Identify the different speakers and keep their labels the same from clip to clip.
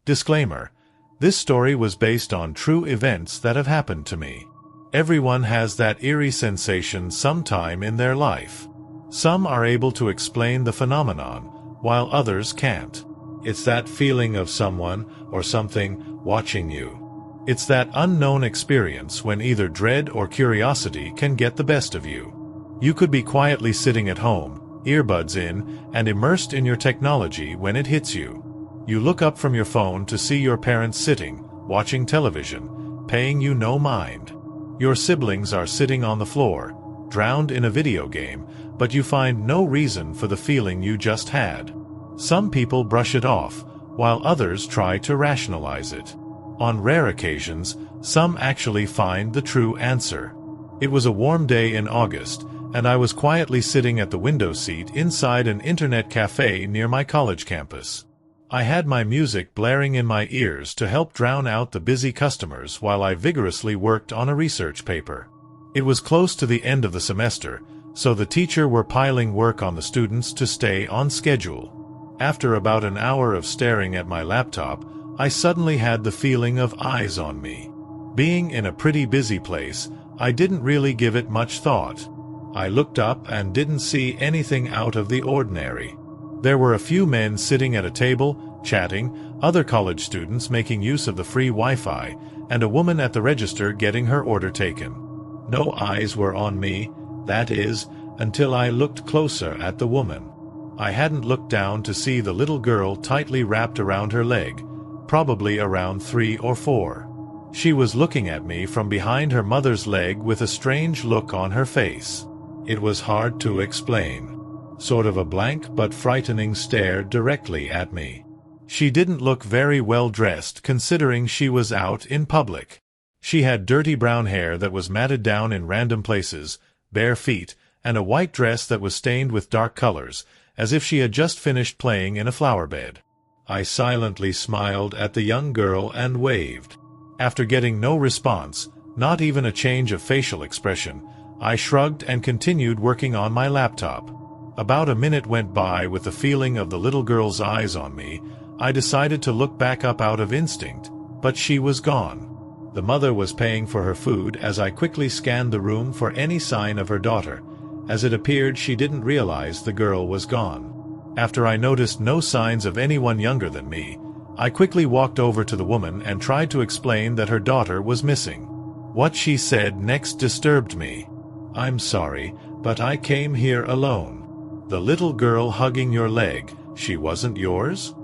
Speaker 1: Disclaimer: this story was based on true events that have happened to me. Everyone has that eerie sensation sometime in their life. Some are able to explain the phenomenon, while others can't. It's that feeling of someone or something watching you. It's that unknown experience when either dread or curiosity can get the best of you. You could be quietly sitting at home, earbuds in, and immersed in your technology when it hits you. You look up from your phone to see your parents sitting, watching television, paying you no mind. Your siblings are sitting on the floor, drowned in a video game, but you find no reason for the feeling you just had. Some people brush it off, while others try to rationalize it. On rare occasions, some actually find the true answer. It was a warm day in August, and I was quietly sitting at the window seat inside an internet cafe near my college campus. I had my music blaring in my ears to help drown out the busy customers while I vigorously worked on a research paper. It was close to the end of the semester, so the teacher were piling work on the students to stay on schedule. After about an hour of staring at my laptop, I suddenly had the feeling of eyes on me. Being in a pretty busy place, I didn't really give it much thought. I looked up and didn't see anything out of the ordinary. There were a few men sitting at a table, chatting, other college students making use of the free Wi-Fi, and a woman at the register getting her order taken. No eyes were on me, that is, until I looked closer at the woman. I hadn't looked down to see the little girl tightly wrapped around her leg, probably around 3 or 4. She was looking at me from behind her mother's leg with a strange look on her face. It was hard to explain. Sort of a blank but frightening stare directly at me. She didn't look very well dressed considering she was out in public. She had dirty brown hair that was matted down in random places, bare feet, and a white dress that was stained with dark colors, as if she had just finished playing in a flower bed. I silently smiled at the young girl and waved. After getting no response, not even a change of facial expression, I shrugged and continued working on my laptop. About a minute went by with the feeling of the little girl's eyes on me. I decided to look back up out of instinct, but she was gone. The mother was paying for her food as I quickly scanned the room for any sign of her daughter, as it appeared she didn't realize the girl was gone. After I noticed no signs of anyone younger than me, I quickly walked over to the woman and tried to explain that her daughter was missing. What she said next disturbed me. "I'm sorry, but I came here alone." "The little girl hugging your leg, she wasn't yours?"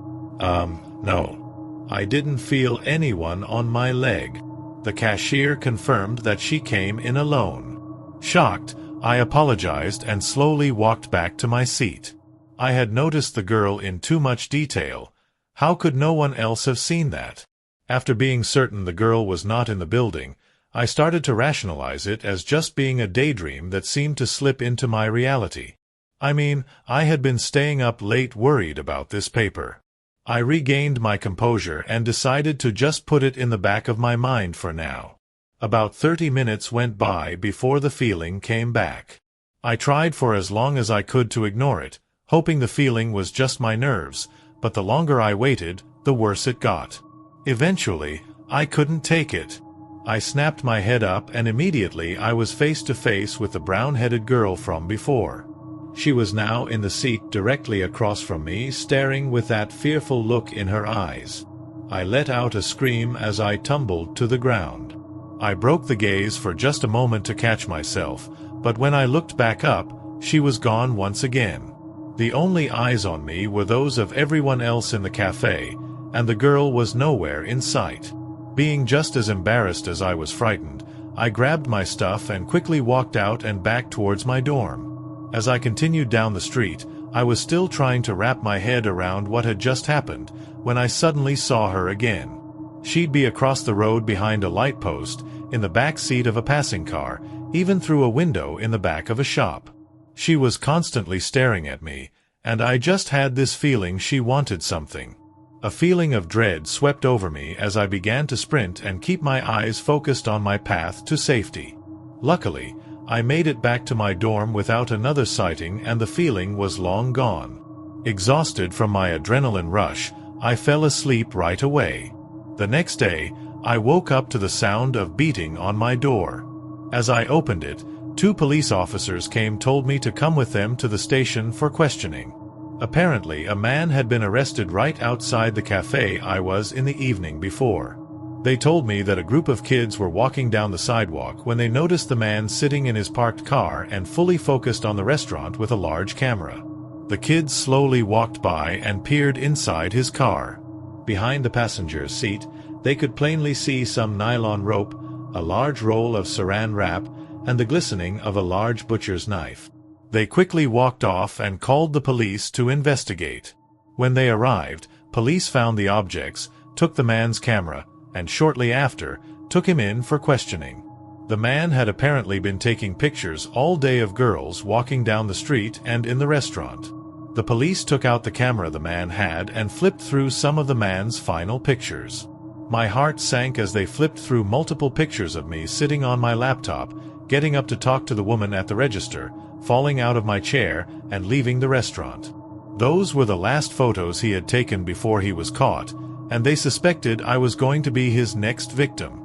Speaker 1: No. I didn't feel anyone on my leg." The cashier confirmed that she came in alone. Shocked, I apologized and slowly walked back to my seat. I had noticed the girl in too much detail. How could no one else have seen that? After being certain the girl was not in the building, I started to rationalize it as just being a daydream that seemed to slip into my reality. I mean, I had been staying up late worried about this paper. I regained my composure and decided to just put it in the back of my mind for now. About 30 minutes went by before the feeling came back. I tried for as long as I could to ignore it, hoping the feeling was just my nerves, but the longer I waited, the worse it got. Eventually, I couldn't take it. I snapped my head up and immediately I was face to face with the brown-headed girl from before. She was now in the seat directly across from me, staring with that fearful look in her eyes. I let out a scream as I tumbled to the ground. I broke the gaze for just a moment to catch myself, but when I looked back up, she was gone once again. The only eyes on me were those of everyone else in the cafe, and the girl was nowhere in sight. Being just as embarrassed as I was frightened, I grabbed my stuff and quickly walked out and back towards my dorm. As I continued down the street, I was still trying to wrap my head around what had just happened, when I suddenly saw her again. She'd be across the road behind a light post, in the back seat of a passing car, even through a window in the back of a shop. She was constantly staring at me, and I just had this feeling she wanted something. A feeling of dread swept over me as I began to sprint and keep my eyes focused on my path to safety. Luckily, I made it back to my dorm without another sighting and the feeling was long gone. Exhausted from my adrenaline rush, I fell asleep right away. The next day, I woke up to the sound of beating on my door. As I opened it, 2 police officers told me to come with them to the station for questioning. Apparently, a man had been arrested right outside the cafe I was in the evening before. They told me that a group of kids were walking down the sidewalk when they noticed the man sitting in his parked car and fully focused on the restaurant with a large camera. The kids slowly walked by and peered inside his car. Behind the passenger's seat, they could plainly see some nylon rope, a large roll of saran wrap, and the glistening of a large butcher's knife. They quickly walked off and called the police to investigate. When they arrived, police found the objects, took the man's camera, and shortly after, took him in for questioning. The man had apparently been taking pictures all day of girls walking down the street and in the restaurant. The police took out the camera the man had and flipped through some of the man's final pictures. My heart sank as they flipped through multiple pictures of me sitting on my laptop, getting up to talk to the woman at the register, falling out of my chair, and leaving the restaurant. Those were the last photos he had taken before he was caught, and they suspected I was going to be his next victim.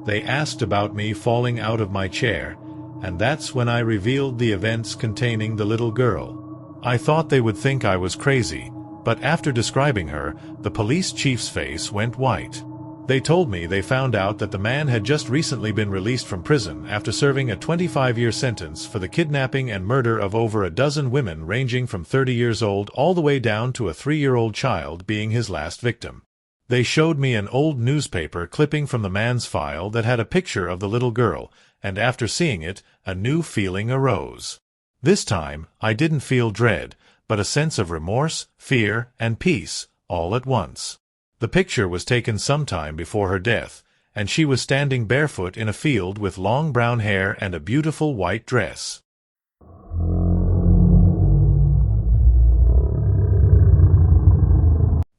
Speaker 1: They asked about me falling out of my chair, and that's when I revealed the events containing the little girl. I thought they would think I was crazy, but after describing her, the police chief's face went white. They told me they found out that the man had just recently been released from prison after serving a 25-year sentence for the kidnapping and murder of over a dozen women ranging from 30 years old all the way down to a 3-year-old child being his last victim. They showed me an old newspaper clipping from the man's file that had a picture of the little girl, and after seeing it, a new feeling arose. This time, I didn't feel dread, but a sense of remorse, fear, and peace, all at once. The picture was taken sometime before her death, and she was standing barefoot in a field with long brown hair and a beautiful white dress.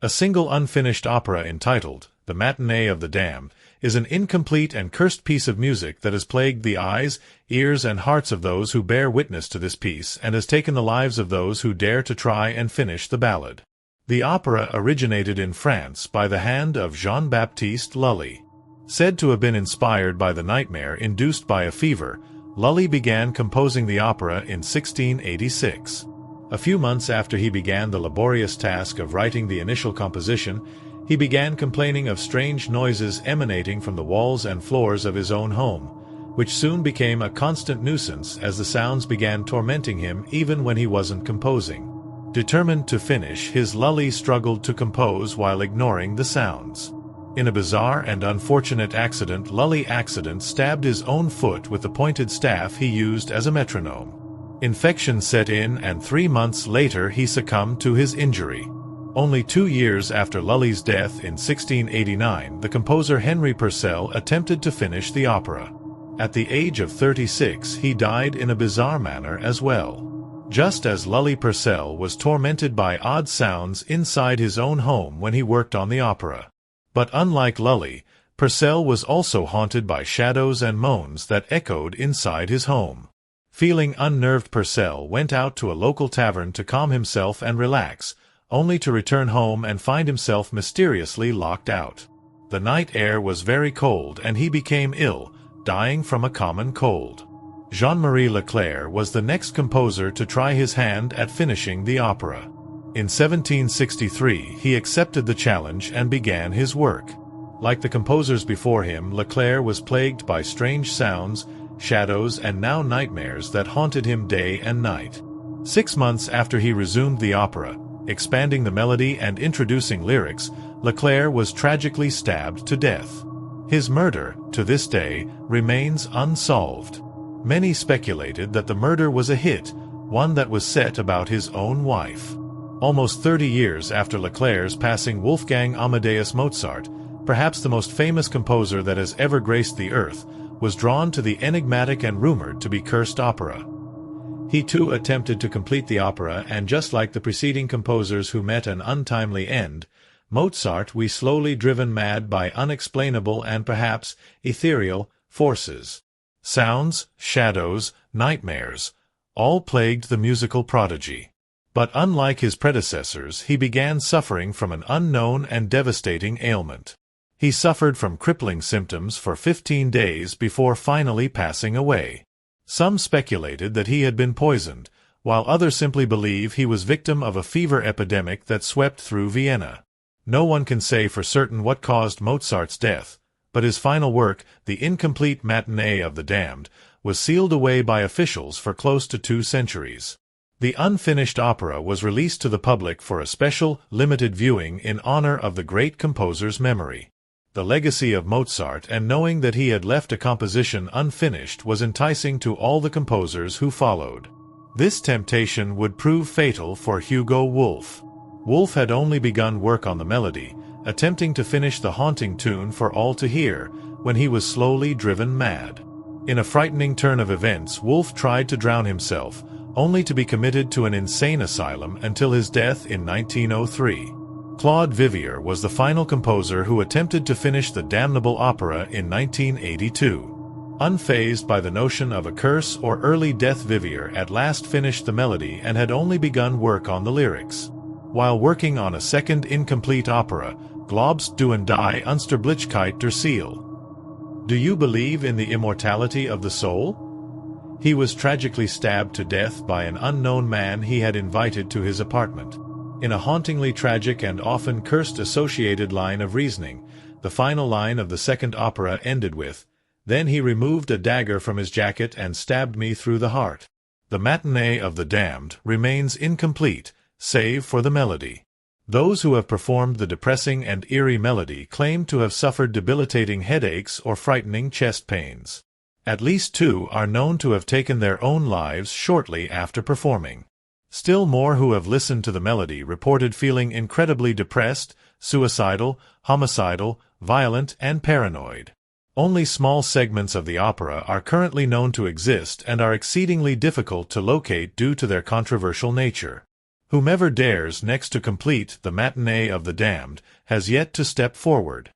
Speaker 1: A single unfinished opera entitled The Matinee of the Damned is an incomplete and cursed piece of music that has plagued the eyes, ears, and hearts of those who bear witness to this piece and has taken the lives of those who dare to try and finish the ballad. The opera originated in France by the hand of Jean-Baptiste Lully. Said to have been inspired by the nightmare induced by a fever, Lully began composing the opera in 1686. A few months after he began the laborious task of writing the initial composition, he began complaining of strange noises emanating from the walls and floors of his own home, which soon became a constant nuisance as the sounds began tormenting him even when he wasn't composing. Determined to finish, his Lully struggled to compose while ignoring the sounds. In a bizarre and unfortunate accident, Lully stabbed his own foot with the pointed staff he used as a metronome. Infection set in, and 3 months later he succumbed to his injury. Only 2 years after Lully's death in 1689, the composer Henry Purcell attempted to finish the opera. At the age of 36, he died in a bizarre manner as well. Just as Lully, Purcell was tormented by odd sounds inside his own home when he worked on the opera. But unlike Lully, Purcell was also haunted by shadows and moans that echoed inside his home. Feeling unnerved, Purcell went out to a local tavern to calm himself and relax, only to return home and find himself mysteriously locked out. The night air was very cold and he became ill, dying from a common cold. Jean-Marie Leclerc was the next composer to try his hand at finishing the opera. In 1763, he accepted the challenge and began his work. Like the composers before him, Leclerc was plagued by strange sounds, shadows, and now nightmares that haunted him day and night. 6 months after he resumed the opera, expanding the melody and introducing lyrics, Leclerc was tragically stabbed to death. His murder, to this day, remains unsolved. Many speculated that the murder was a hit, one that was set about his own wife. Almost 30 years after Leclerc's passing, Wolfgang Amadeus Mozart, perhaps the most famous composer that has ever graced the earth, was drawn to the enigmatic and rumored to be cursed opera. He too attempted to complete the opera, and just like the preceding composers who met an untimely end, Mozart was slowly driven mad by unexplainable and perhaps ethereal forces. Sounds, shadows, nightmares, all plagued the musical prodigy. But unlike his predecessors, he began suffering from an unknown and devastating ailment. He suffered from crippling symptoms for 15 days before finally passing away. Some speculated that he had been poisoned, while others simply believe he was victim of a fever epidemic that swept through Vienna. No one can say for certain what caused Mozart's death, but his final work, the incomplete Matinee of the Damned, was sealed away by officials for close to 2 centuries. The unfinished opera was released to the public for a special, limited viewing in honor of the great composer's memory. The legacy of Mozart and knowing that he had left a composition unfinished was enticing to all the composers who followed. This temptation would prove fatal for Hugo Wolf. Wolf had only begun work on the melody, attempting to finish the haunting tune for all to hear, when he was slowly driven mad. In a frightening turn of events, Wolf tried to drown himself, only to be committed to an insane asylum until his death in 1903. Claude Vivier was the final composer who attempted to finish the damnable opera in 1982. Unfazed by the notion of a curse or early death, Vivier at last finished the melody and had only begun work on the lyrics. While working on a second incomplete opera, Glaubst du an die Unsterblichkeit der Seele? Do you believe in the immortality of the soul? He was tragically stabbed to death by an unknown man he had invited to his apartment. In a hauntingly tragic and often cursed associated line of reasoning, the final line of the second opera ended with, "Then he removed a dagger from his jacket and stabbed me through the heart." The Matinee of the Damned remains incomplete, save for the melody. Those who have performed the depressing and eerie melody claim to have suffered debilitating headaches or frightening chest pains. At least 2 are known to have taken their own lives shortly after performing. Still more who have listened to the melody reported feeling incredibly depressed, suicidal, homicidal, violent, and paranoid. Only small segments of the opera are currently known to exist and are exceedingly difficult to locate due to their controversial nature. Whomever dares next to complete the Matinee of the Damned has yet to step forward.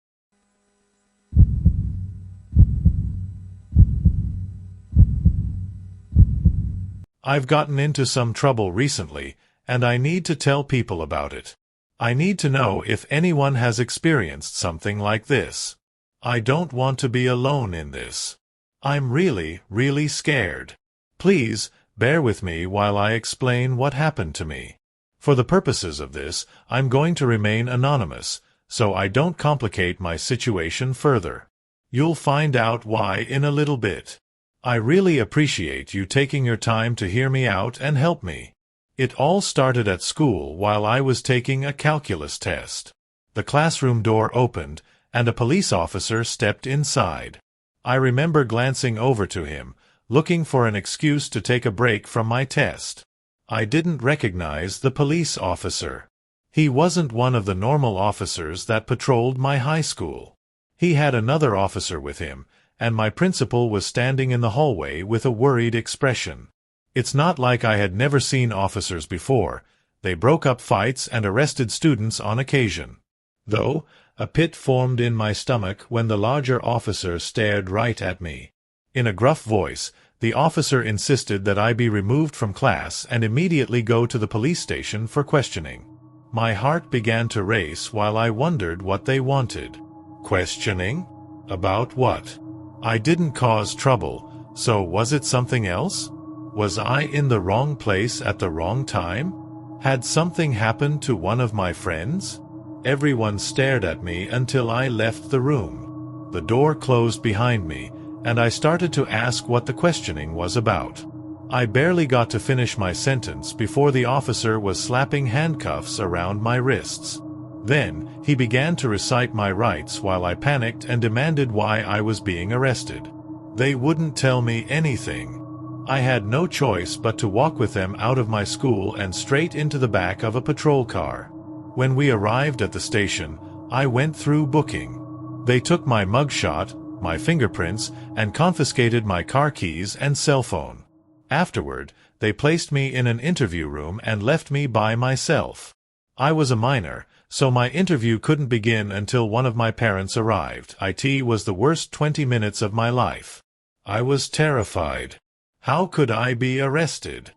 Speaker 1: I've gotten into some trouble recently, and I need to tell people about it. I need to know if anyone has experienced something like this. I don't want to be alone in this. I'm really, really scared. Please, bear with me while I explain what happened to me. For the purposes of this, I'm going to remain anonymous, so I don't complicate my situation further. You'll find out why in a little bit. I really appreciate you taking your time to hear me out and help me. It all started at school while I was taking a calculus test. The classroom door opened, and a police officer stepped inside. I remember glancing over to him, looking for an excuse to take a break from my test. I didn't recognize the police officer. He wasn't one of the normal officers that patrolled my high school. He had another officer with him, and my principal was standing in the hallway with a worried expression. It's not like I had never seen officers before. They broke up fights and arrested students on occasion. Though, a pit formed in my stomach when the larger officer stared right at me. In a gruff voice, the officer insisted that I be removed from class and immediately go to the police station for questioning. My heart began to race while I wondered what they wanted. Questioning? About what? I didn't cause trouble, so was it something else? Was I in the wrong place at the wrong time? Had something happened to one of my friends? Everyone stared at me until I left the room. The door closed behind me, and I started to ask what the questioning was about. I barely got to finish my sentence before the officer was slapping handcuffs around my wrists. Then, he began to recite my rights while I panicked and demanded why I was being arrested. They wouldn't tell me anything. I had no choice but to walk with them out of my school and straight into the back of a patrol car. When we arrived at the station, I went through booking. They took my mugshot, my fingerprints, and confiscated my car keys and cell phone. Afterward, they placed me in an interview room and left me by myself. I was a minor, so my interview couldn't begin until one of my parents arrived. It was the worst 20 minutes of my life. I was terrified. How could I be arrested?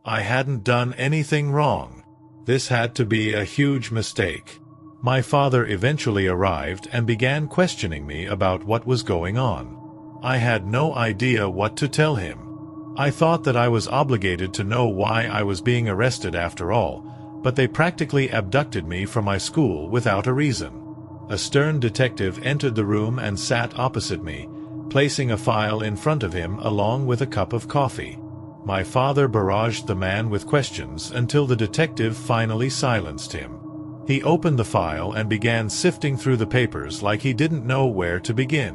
Speaker 1: I hadn't done anything wrong. This had to be a huge mistake. My father eventually arrived and began questioning me about what was going on. I had no idea what to tell him. I thought that I was obligated to know why I was being arrested after all, but they practically abducted me from my school without a reason. A stern detective entered the room and sat opposite me, placing a file in front of him along with a cup of coffee. My father barraged the man with questions until the detective finally silenced him. He opened the file and began sifting through the papers like he didn't know where to begin.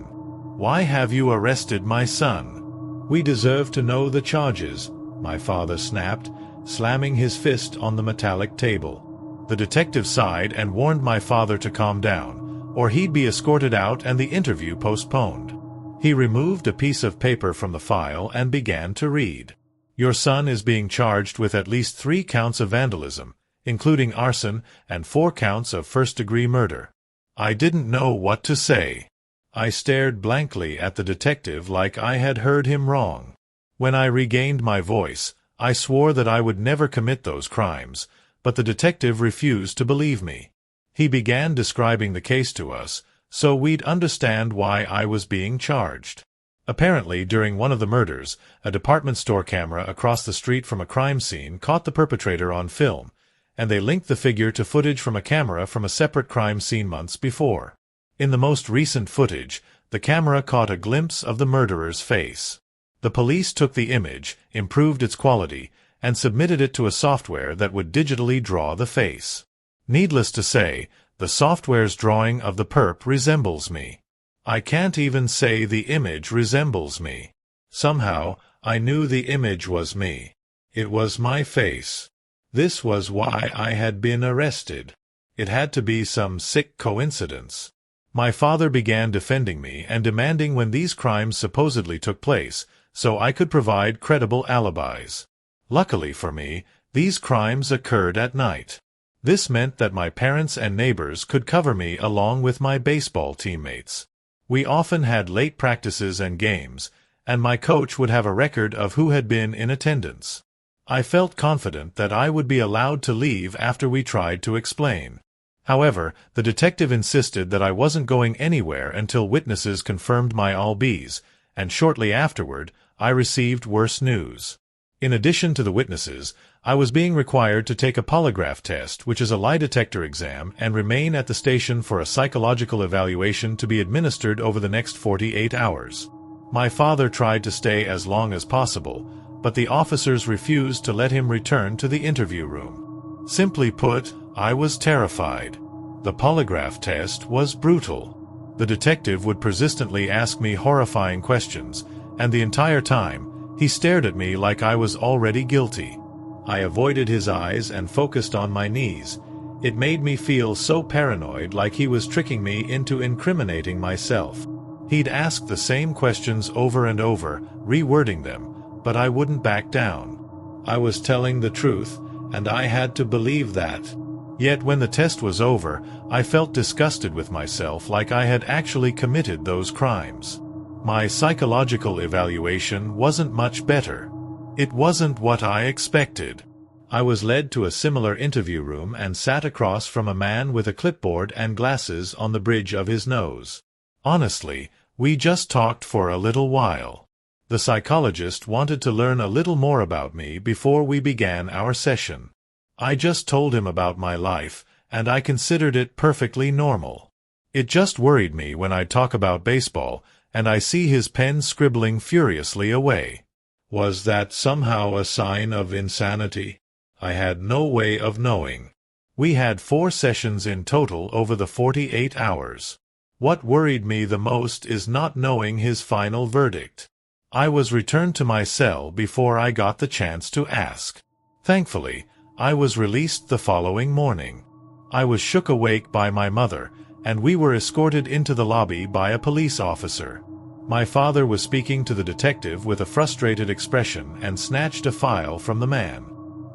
Speaker 1: "Why have you arrested my son?" "We deserve to know the charges," my father snapped, slamming his fist on the metallic table. The detective sighed and warned my father to calm down, or he'd be escorted out and the interview postponed. He removed a piece of paper from the file and began to read. "Your son is being charged with at least 3 counts of vandalism, including arson, and 4 counts of first-degree murder." I didn't know what to say. I stared blankly at the detective like I had heard him wrong. When I regained my voice, I swore that I would never commit those crimes, but the detective refused to believe me. He began describing the case to us, so we'd understand why I was being charged. Apparently, during one of the murders, a department store camera across the street from a crime scene caught the perpetrator on film, and they linked the figure to footage from a camera from a separate crime scene months before. In the most recent footage, the camera caught a glimpse of the murderer's face. The police took the image, improved its quality, and submitted it to a software that would digitally draw the face. Needless to say, the software's drawing of the perp resembles me. I can't even say the image resembles me. Somehow, I knew the image was me. It was my face. This was why I had been arrested. It had to be some sick coincidence. My father began defending me and demanding when these crimes supposedly took place, so I could provide credible alibis. Luckily for me, these crimes occurred at night. This meant that my parents and neighbors could cover me along with my baseball teammates. We often had late practices and games, and my coach would have a record of who had been in attendance. I felt confident that I would be allowed to leave after we tried to explain. However, the detective insisted that I wasn't going anywhere until witnesses confirmed my alibis, and shortly afterward, I received worse news. In addition to the witnesses, I was being required to take a polygraph test, which is a lie detector exam, and remain at the station for a psychological evaluation to be administered over the next 48 hours. My father tried to stay as long as possible, but the officers refused to let him return to the interview room. Simply put, I was terrified. The polygraph test was brutal. The detective would persistently ask me horrifying questions, and the entire time, he stared at me like I was already guilty. I avoided his eyes and focused on my knees. It made me feel so paranoid, like he was tricking me into incriminating myself. He'd ask the same questions over and over, rewording them, but I wouldn't back down. I was telling the truth, and I had to believe that. Yet when the test was over, I felt disgusted with myself, like I had actually committed those crimes. My psychological evaluation wasn't much better. It wasn't what I expected. I was led to a similar interview room and sat across from a man with a clipboard and glasses on the bridge of his nose. Honestly, we just talked for a little while. The psychologist wanted to learn a little more about me before we began our session. I just told him about my life, and I considered it perfectly normal. It just worried me when I'd talk about baseball, and I see his pen scribbling furiously away. Was that somehow a sign of insanity? I had no way of knowing. We had 4 sessions in total over the 48 hours. What worried me the most is not knowing his final verdict. I was returned to my cell before I got the chance to ask. Thankfully, I was released the following morning. I was shook awake by my mother, and we were escorted into the lobby by a police officer. My father was speaking to the detective with a frustrated expression and snatched a file from the man.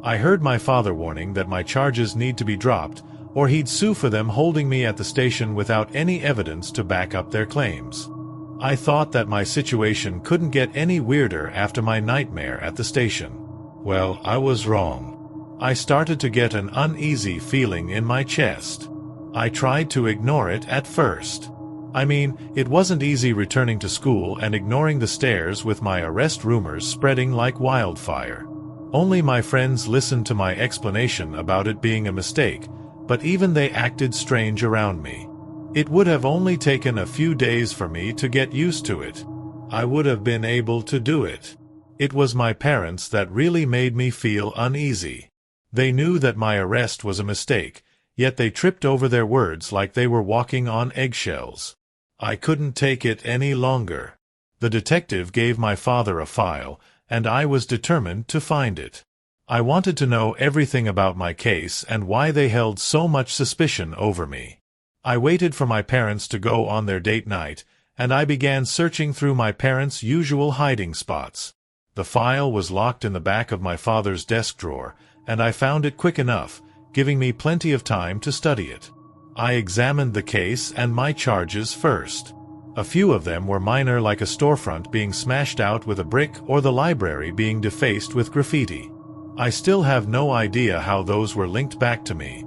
Speaker 1: I heard my father warning that my charges need to be dropped, or he'd sue for them holding me at the station without any evidence to back up their claims. I thought that my situation couldn't get any weirder after my nightmare at the station. Well, I was wrong. I started to get an uneasy feeling in my chest. I tried to ignore it at first. I mean, it wasn't easy returning to school and ignoring the stares with my arrest rumors spreading like wildfire. Only my friends listened to my explanation about it being a mistake, but even they acted strange around me. It would have only taken a few days for me to get used to it. I would have been able to do it. It was my parents that really made me feel uneasy. They knew that my arrest was a mistake, yet they tripped over their words like they were walking on eggshells. I couldn't take it any longer. The detective gave my father a file, and I was determined to find it. I wanted to know everything about my case and why they held so much suspicion over me. I waited for my parents to go on their date night, and I began searching through my parents' usual hiding spots. The file was locked in the back of my father's desk drawer, and I found it quick enough, giving me plenty of time to study it. I examined the case and my charges first. A few of them were minor, like a storefront being smashed out with a brick or the library being defaced with graffiti. I still have no idea how those were linked back to me.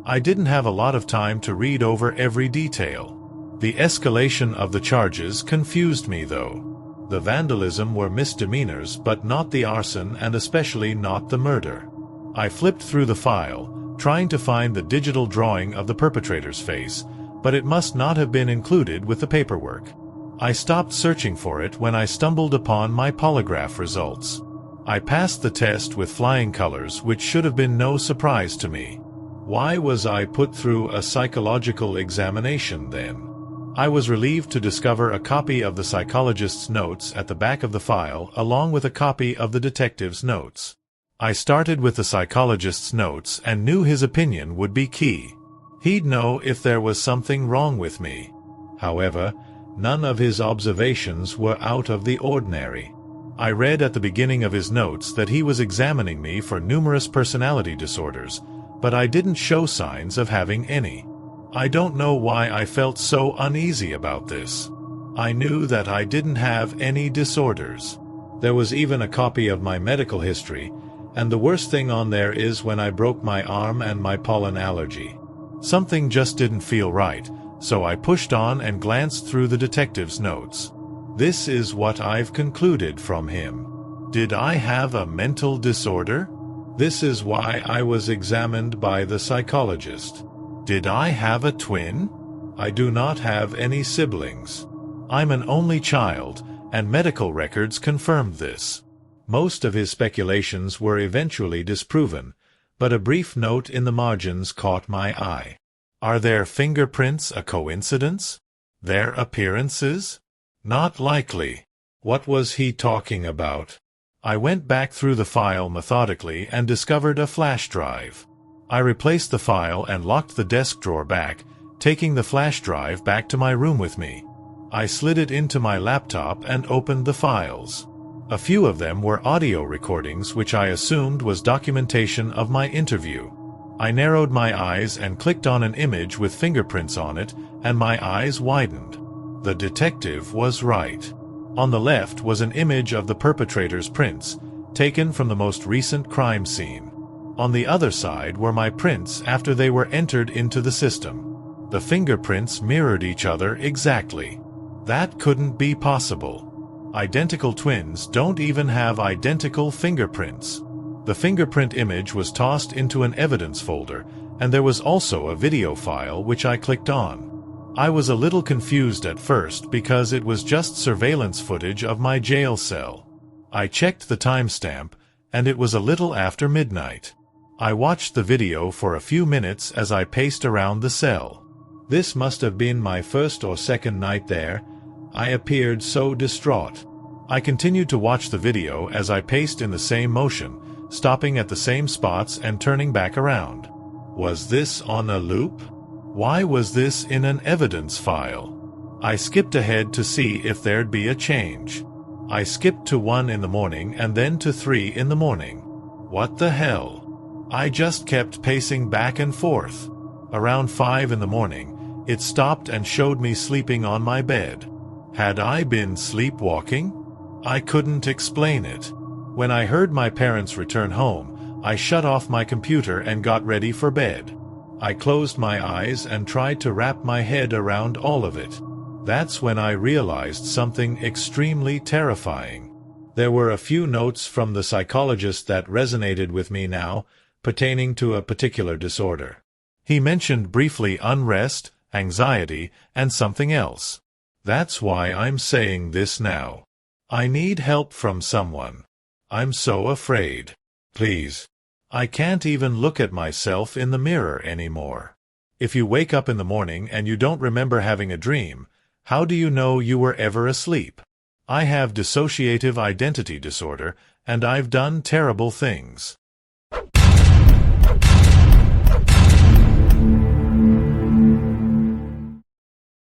Speaker 1: I didn't have a lot of time to read over every detail. The escalation of the charges confused me, though. The vandalism were misdemeanors, but not the arson, and especially not the murder. I flipped through the file, trying to find the digital drawing of the perpetrator's face, but it must not have been included with the paperwork. I stopped searching for it when I stumbled upon my polygraph results. I passed the test with flying colors, which should have been no surprise to me. Why was I put through a psychological examination then? I was relieved to discover a copy of the psychologist's notes at the back of the file, along with a copy of the detective's notes. I started with the psychologist's notes and knew his opinion would be key. He'd know if there was something wrong with me. However, none of his observations were out of the ordinary. I read at the beginning of his notes that he was examining me for numerous personality disorders, but I didn't show signs of having any. I don't know why I felt so uneasy about this. I knew that I didn't have any disorders. There was even a copy of my medical history, and the worst thing on there is when I broke my arm and my pollen allergy. Something just didn't feel right, so I pushed on and glanced through the detective's notes. This is what I've concluded from him. Did I have a mental disorder? This is why I was examined by the psychologist. Did I have a twin? I do not have any siblings. I'm an only child, and medical records confirmed this. Most of his speculations were eventually disproven, but a brief note in the margins caught my eye. Are their fingerprints a coincidence? Their appearances? Not likely. What was he talking about? I went back through the file methodically and discovered a flash drive. I replaced the file and locked the desk drawer back, taking the flash drive back to my room with me. I slid it into my laptop and opened the files. A few of them were audio recordings, which I assumed was documentation of my interview. I narrowed my eyes and clicked on an image with fingerprints on it, and my eyes widened. The detective was right. On the left was an image of the perpetrator's prints, taken from the most recent crime scene. On the other side were my prints after they were entered into the system. The fingerprints mirrored each other exactly. That couldn't be possible. Identical twins don't even have identical fingerprints. The fingerprint image was tossed into an evidence folder, and there was also a video file which I clicked on. I was a little confused at first because it was just surveillance footage of my jail cell. I checked the timestamp, and it was a little after midnight. I watched the video for a few minutes as I paced around the cell. This must have been my first or second night there. I appeared so distraught. I continued to watch the video as I paced in the same motion, stopping at the same spots and turning back around. Was this on a loop? Why was this in an evidence file? I skipped ahead to see if there'd be a change. I skipped to 1 in the morning and then to 3 in the morning. What the hell? I just kept pacing back and forth. Around 5 in the morning, it stopped and showed me sleeping on my bed. Had I been sleepwalking? I couldn't explain it. When I heard my parents return home, I shut off my computer and got ready for bed. I closed my eyes and tried to wrap my head around all of it. That's when I realized something extremely terrifying. There were a few notes from the psychologist that resonated with me now, pertaining to a particular disorder. He mentioned briefly unrest, anxiety, and something else. That's why I'm saying this now. I need help from someone. I'm so afraid. Please. I can't even look at myself in the mirror anymore. If you wake up in the morning and you don't remember having a dream, how do you know you were ever asleep? I have dissociative identity disorder, and I've done terrible things.